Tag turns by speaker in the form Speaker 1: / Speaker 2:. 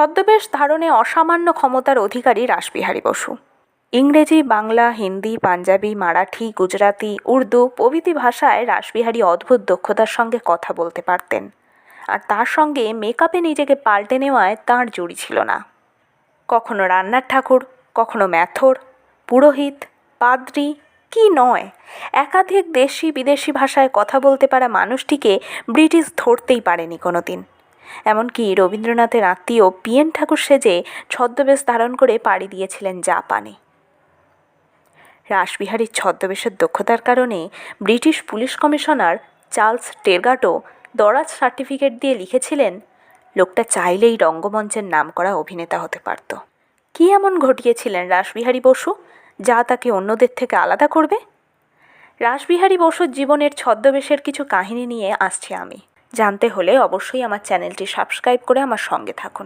Speaker 1: ছদ্মবেশ ধারণে অসামান্য ক্ষমতার অধিকারী রাসবিহারী বসু। ইংরেজি, বাংলা, হিন্দি, পাঞ্জাবি, মারাঠি, গুজরাতি, উর্দু প্রভৃতি ভাষায় রাসবিহারী অদ্ভুত দক্ষতার সঙ্গে কথা বলতে পারতেন, আর তার সঙ্গে মেকআপে নিজেকে পাল্টে নেওয়ায় তাঁর জুড়ি ছিল না। কখনো রান্নার ঠাকুর, কখনো ম্যাথর, পুরোহিত, পাদ্রী, কি নয়, একাধিক দেশি বিদেশি ভাষায় কথা বলতে পারা মানুষটিকে ব্রিটিশ ধরতেই পারেনি কোনো দিন। এমনকি রবীন্দ্রনাথের আত্মীয় পিএন ঠাকুর সেজে ছদ্মবেশ ধারণ করে পাড়ি দিয়েছিলেন জাপানে। রাসবিহারীর ছদ্মবেশের দক্ষতার কারণে ব্রিটিশ পুলিশ কমিশনার চার্লস টেরগাটও দরাজ সার্টিফিকেট দিয়ে লিখেছিলেন, লোকটা চাইলেই রঙ্গমঞ্চের নামকরা অভিনেতা হতে পারত। কী এমন ঘটিয়েছিলেন রাসবিহারী বসু যা তাকে অন্যদের থেকে আলাদা করবে? রাসবিহারী বসুর জীবনের ছদ্মবেশের কিছু কাহিনী নিয়ে আসছি আমি। জানতে হলে অবশ্যই আমার চ্যানেলটি সাবস্ক্রাইব করে আমার সঙ্গে থাকুন।